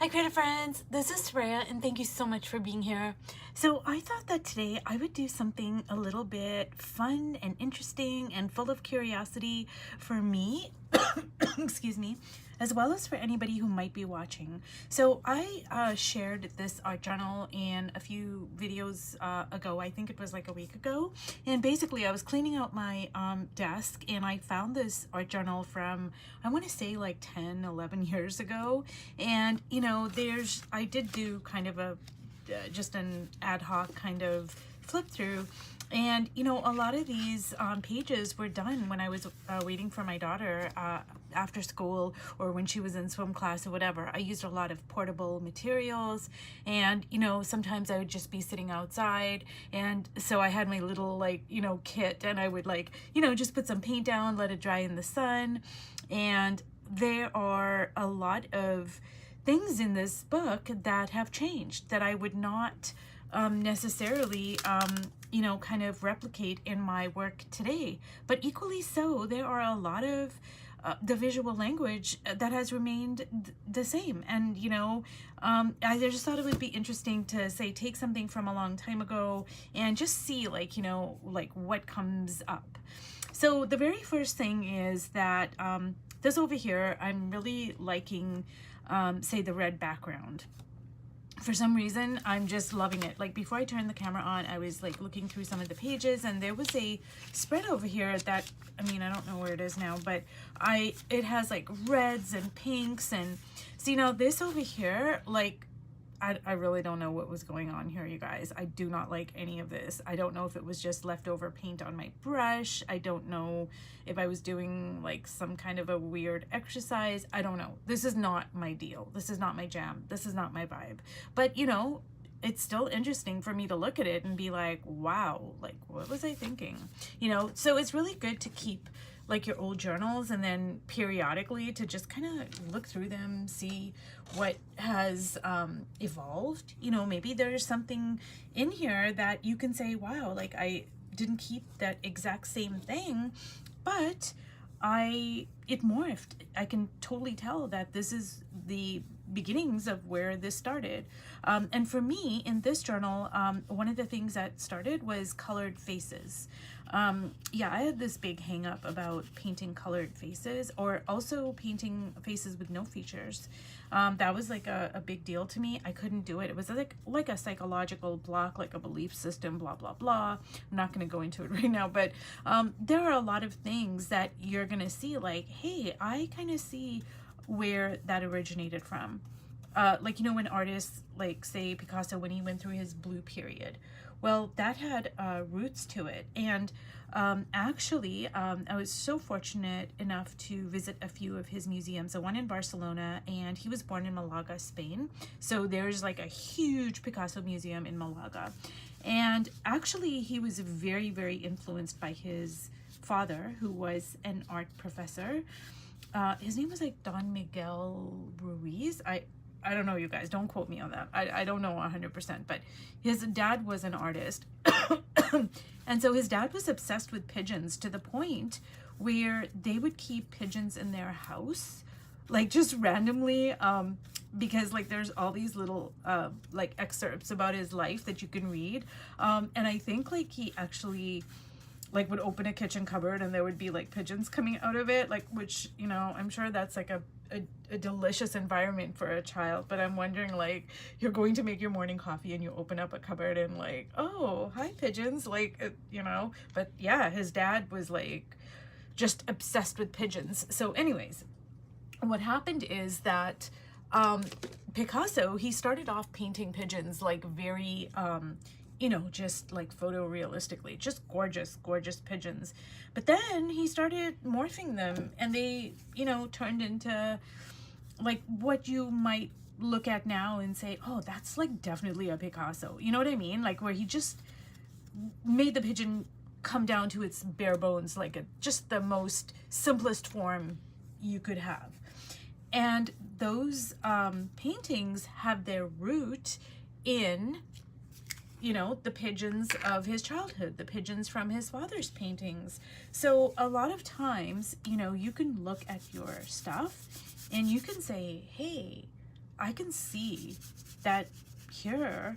Hi creative friends, this is Soraya and thank you so much for being here. So I thought that today I would do something a little bit fun and interesting and full of curiosity for me, excuse me, as well as for anybody who might be watching. So I shared this art journal in a few videos ago. I think it was like a week ago. And basically I was cleaning out my desk and I found this art journal from, I want to say like 10, 11 years ago. And you know, I did do kind of a, just an ad hoc kind of flip through. And you know, a lot of these pages were done when I was waiting for my daughter after school or when she was in swim class or whatever. I used a lot of portable materials, and you know, sometimes I would just be sitting outside, and so I had my little, like, you know, kit, and I would, like, you know, just put some paint down, let it dry in the sun. And there are a lot of things in this book that have changed that I would not necessarily you know, kind of replicate in my work today. But equally so, there are a lot of the visual language that has remained the same. And you know, I just thought it would be interesting to say, take something from a long time ago and just see, like, you know, like what comes up. So the very first thing is that this over here, I'm really liking, say, the red background. For some reason, I'm just loving it. Like, before I turned the camera on, I was like looking through some of the pages, and there was a spread over here that, I mean, I don't know where it is now, but it has like reds and pinks. And see, now this over here, like, I really don't know what was going on here, you guys. I do not like any of this. I don't know if it was just leftover paint on my brush. I don't know if I was doing like some kind of a weird exercise. I don't know. This is not my deal. This is not my jam. This is not my vibe. But you know, it's still interesting for me to look at it and be like, wow, like, what was I thinking? You know, so it's really good to keep like your old journals, and then periodically to just kind of look through them, see what has evolved. You know, maybe there's something in here that you can say, wow, like, I didn't keep that exact same thing, but it morphed. I can totally tell that this is the beginnings of where this started. And for me, in this journal, one of the things that started was colored faces. Yeah, I had this big hang up about painting colored faces, or also painting faces with no features. That was like a big deal to me. I couldn't do it. It was like a psychological block, like a belief system, blah, blah, blah. I'm not going to go into it right now, but there are a lot of things that you're going to see, like, hey, I kind of see where that originated from. Like, you know, when artists, like, say Picasso, when he went through his blue period, well, that had roots to it. And actually, I was so fortunate enough to visit a few of his museums, the one in Barcelona, and he was born in Malaga, Spain. So there's like a huge Picasso museum in Malaga. And actually, he was very, very influenced by his father, who was an art professor. His name was like Don Miguel Ruiz. I don't know, you guys, don't quote me on that. I don't know 100%, but his dad was an artist. And so his dad was obsessed with pigeons to the point where they would keep pigeons in their house, like, just randomly, because like there's all these little like excerpts about his life that you can read. And I think like he actually like would open a kitchen cupboard and there would be like pigeons coming out of it, like, which, you know, I'm sure that's like a delicious environment for a child. But I'm wondering, like, you're going to make your morning coffee and you open up a cupboard and like, oh, hi pigeons, like, you know. But yeah, his dad was like just obsessed with pigeons. So anyways, what happened is that Picasso, he started off painting pigeons like very you know, just like photorealistically, just gorgeous, gorgeous pigeons. But then he started morphing them, and they, you know, turned into like what you might look at now and say, oh, that's like definitely a Picasso. You know what I mean? Like, where he just made the pigeon come down to its bare bones, like just the most simplest form you could have. And those paintings have their root in, you know, the pigeons of his childhood, the pigeons from his father's paintings. So a lot of times, you know, you can look at your stuff and you can say, hey, I can see that here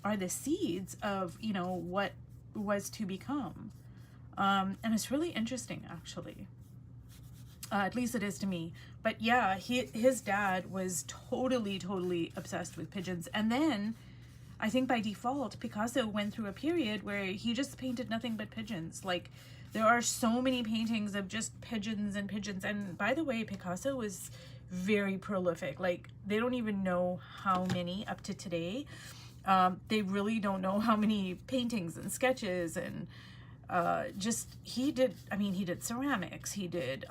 are the seeds of, you know, what was to become. And it's really interesting, actually. At least it is to me. But yeah, his dad was totally obsessed with pigeons. And then I think by default, Picasso went through a period where he just painted nothing but pigeons. Like, there are so many paintings of just pigeons and pigeons. And by the way, Picasso was very prolific. Like, they don't even know how many up to today. They really don't know how many paintings and sketches and just, he did ceramics, he did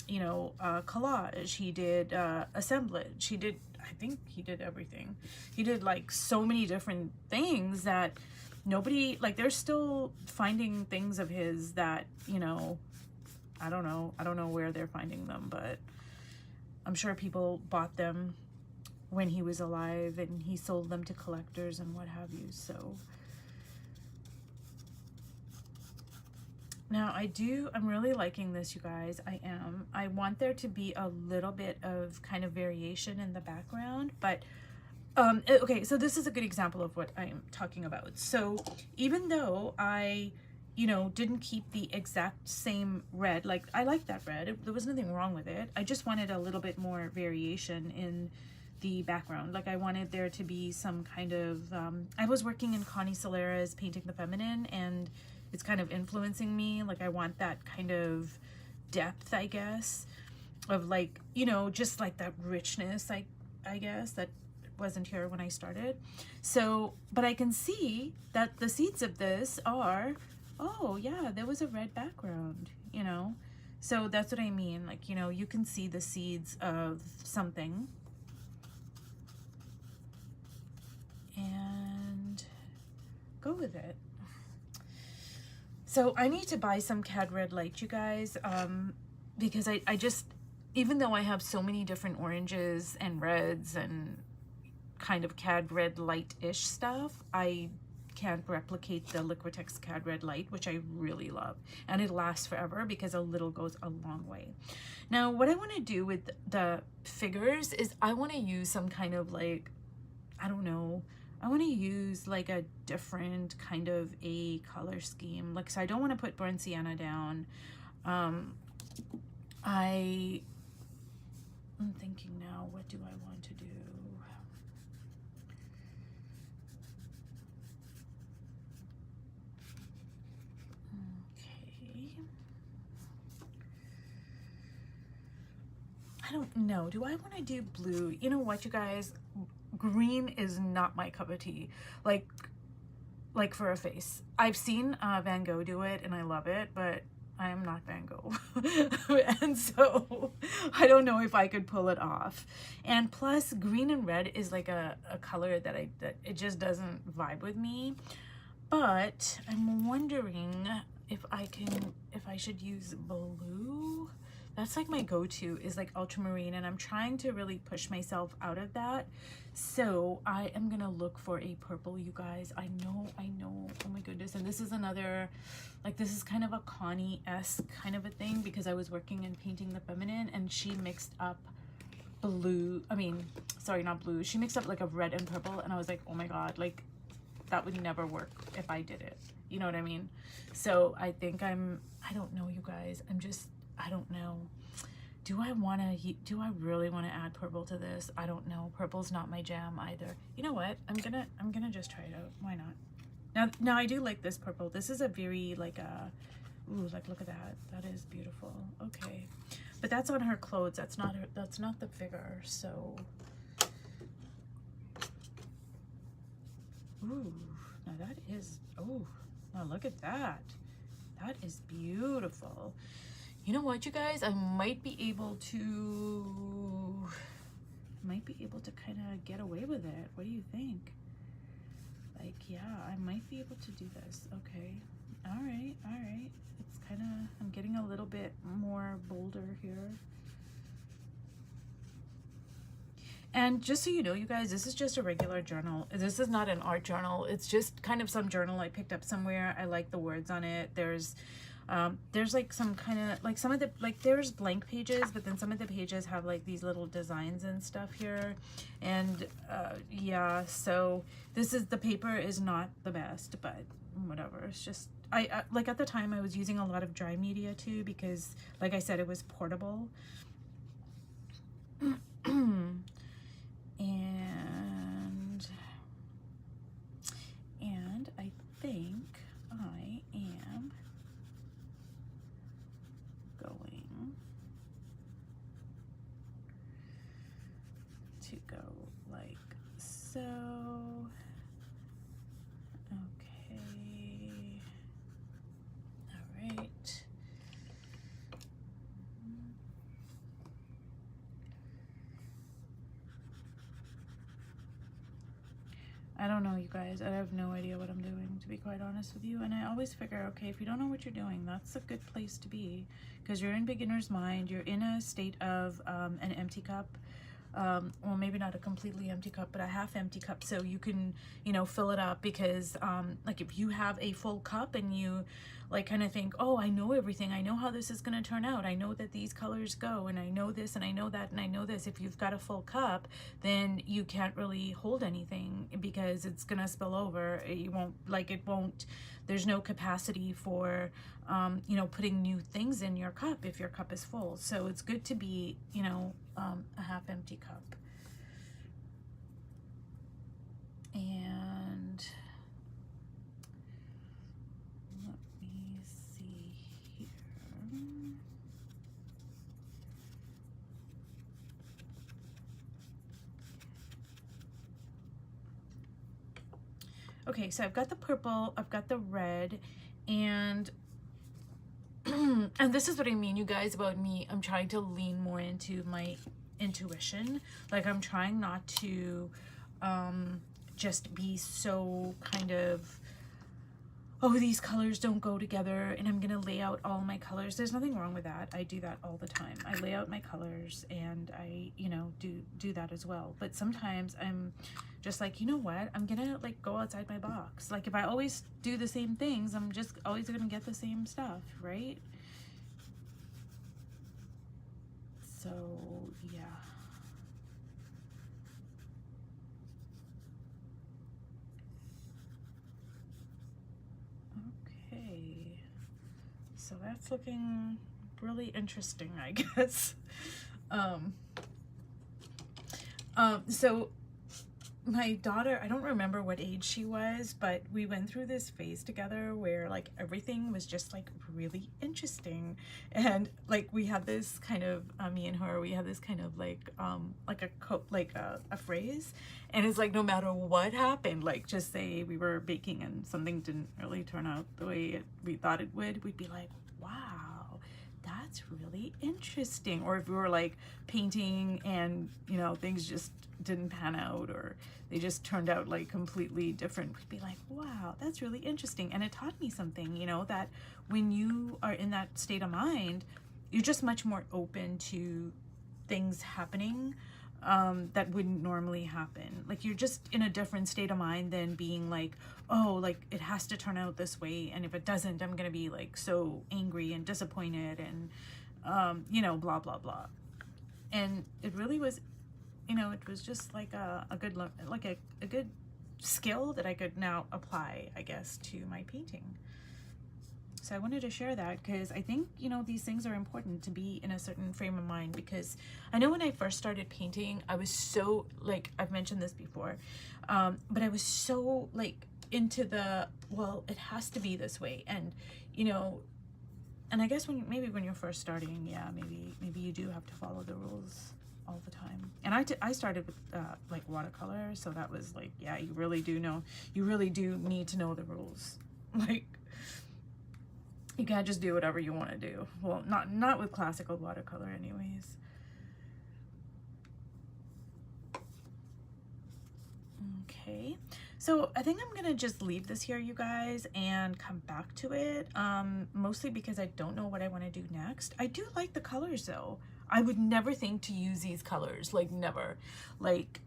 collage, he did assemblage, I think he did everything. He did like so many different things that nobody, like, they're still finding things of his that, you know, I don't know where they're finding them, but I'm sure people bought them when he was alive and he sold them to collectors and what have you. So now I'm really liking this, you guys. I want there to be a little bit of kind of variation in the background, but okay, so this is a good example of what I'm talking about. So even though I, you know, didn't keep the exact same red, like, I like that red, there was nothing wrong with it. I just wanted a little bit more variation in the background. Like, I wanted there to be some kind of, I was working in Connie Solera's Painting the Feminine, and it's kind of influencing me. Like, I want that kind of depth, I guess, of, like, you know, just like that richness, I guess, that wasn't here when I started. So, but I can see that the seeds of this are, oh yeah, there was a red background, you know? So that's what I mean. Like, you know, you can see the seeds of something. And go with it. So I need to buy some Cad Red Light, you guys, because I just, even though I have so many different oranges and reds and kind of Cad Red Light-ish stuff, I can't replicate the Liquitex Cad Red Light, which I really love. And it lasts forever because a little goes a long way. Now, what I want to do with the figures is I want to use some kind of, like, I don't know, I want to use like a different kind of a color scheme. Like, so I don't want to put Burnt Sienna down. I'm thinking now, what do I want to do? Okay. I don't know. Do I want to do blue? You know what, you guys? Green is not my cup of tea. Like for a face. I've seen Van Gogh do it and I love it, but I am not Van Gogh. And so I don't know if I could pull it off. And plus, green and red is like a color that it just doesn't vibe with me. But I'm wondering if I should use blue. That's like my go-to is like ultramarine, and I'm trying to really push myself out of that. So I am gonna look for a purple, you guys. I know, oh my goodness. And this is another, like, this is kind of a Connie-esque kind of a thing, because I was working in Painting the Feminine and she mixed up blue, sorry, not blue, she mixed up like a red and purple, and I was like, oh my god, like, that would never work if I did it, you know what I mean? So I think I don't know, you guys, I don't know. Do I really want to add purple to this? I don't know. Purple's not my jam either. You know what? I'm gonna just try it out. Why not? Now I do like this purple. This is a very like ooh, like, look at that. That is beautiful. Okay. But that's on her clothes. That's not the figure. So ooh, now that is, oh, now look at that. That is beautiful. You know what, you guys? I might be able to kind of get away with it. What do you think? Like, yeah, I might be able to do this. Okay. All right. It's kind of, I'm getting a little bit more bolder here. And just so you know, you guys, this is just a regular journal. This is not an art journal. It's just kind of some journal I picked up somewhere. I like the words on it. There's There's like some kind of like some of the like there's blank pages, but then some of the pages have like these little designs and stuff here. And yeah, so this is, the paper is not the best, but whatever. It's just I like at the time I was using a lot of dry media too, because like I said, it was portable. and I think I am going to go like so. Okay. All right. I don't know, you guys. I have no idea what I'm doing, to be quite honest with you. And I always figure, okay, if you don't know what you're doing, that's a good place to be, because you're in beginner's mind. You're in a state of an empty cup. Well, maybe not a completely empty cup, but a half empty cup, so you can, you know, fill it up. Because like if you have a full cup and you like kind of think, oh, I know everything, I know how this is going to turn out, I know that these colors go, and I know this and I know that and I know this. If you've got a full cup, then you can't really hold anything, because it's gonna spill over. You won't, like, it won't, there's no capacity for you know, putting new things in your cup if your cup is full. So it's good to be, you know, a half empty cup. And let me see here. Okay, so I've got the purple, I've got the red, and and this is what I mean, you guys, about me. I'm trying to lean more into my intuition. Like, I'm trying not to just be so kind of, oh, these colors don't go together and I'm gonna lay out all my colors. There's nothing wrong with that. I do that all the time. I lay out my colors and I, you know, do that as well. But sometimes I'm just like, you know what, I'm gonna like go outside my box. Like, if I always do the same things, I'm just always gonna get the same stuff, right? So yeah. Okay, so that's looking really interesting, I guess. So my daughter, I don't remember what age she was, but we went through this phase together where like everything was just like really interesting. And like we had this kind of me and her, we had this kind of like a phrase, and it's like, no matter what happened, like just say we were baking and something didn't really turn out the way we thought it would, we'd be like, wow, that's really interesting. Or if we were like painting and, you know, things just didn't pan out, or they just turned out like completely different, we'd be like, wow, that's really interesting. And it taught me something, you know, that when you are in that state of mind, you're just much more open to things happening that wouldn't normally happen. Like, you're just in a different state of mind than being like, oh, like it has to turn out this way, and if it doesn't, I'm gonna be like so angry and disappointed and you know, blah blah blah. And it really was, you know, it was just like a good like a good skill that I could now apply, I guess, to my painting. So I wanted to share that because I think, you know, these things are important to be in a certain frame of mind. Because I know when I first started painting, I was so, like, I've mentioned this before, but I was so like into the, well, it has to be this way. And, you know, and I guess maybe when you're first starting, yeah, maybe you do have to follow the rules all the time. And I started with like watercolor, so that was like, yeah, you really do need to know the rules. Like, you can't just do whatever you want to do. Well, not with classical watercolor anyways. Okay, so I think I'm gonna just leave this here, you guys, and come back to it, mostly because I don't know what I want to do next. I do like the colors though. I would never think to use these colors, like never. Like,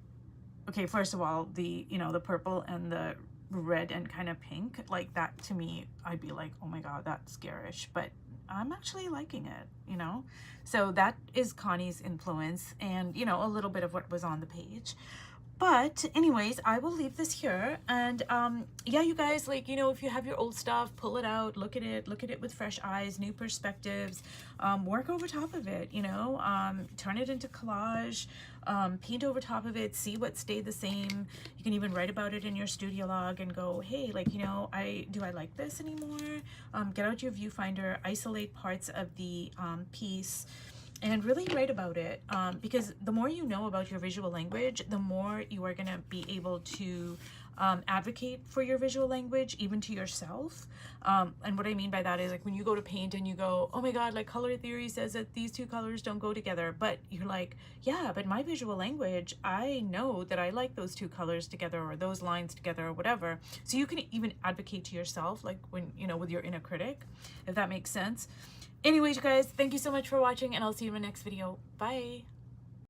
okay, first of all, the, you know, the purple and the red and kind of pink, like that to me, I'd be like, oh my god, that's garish, but I'm actually liking it, you know? So that is Connie's influence, and you know, a little bit of what was on the page. But anyways, I will leave this here, and yeah, you guys, like, you know, if you have your old stuff, pull it out, look at it with fresh eyes, new perspectives, work over top of it, you know, turn it into collage, paint over top of it, see what stayed the same. You can even write about it in your studio log and go, hey, like, you know, do I like this anymore? Get out your viewfinder, isolate parts of the piece, and really write about it, because the more you know about your visual language, the more you are going to be able to advocate for your visual language, even to yourself. And what I mean by that is, like, when you go to paint and you go, oh my god, like, color theory says that these two colors don't go together, but you're like, yeah, but my visual language, I know that I like those two colors together, or those lines together, or whatever. So you can even advocate to yourself, like, when, you know, with your inner critic, if that makes sense. Anyways, you guys, thank you so much for watching, and I'll see you in my next video. Bye.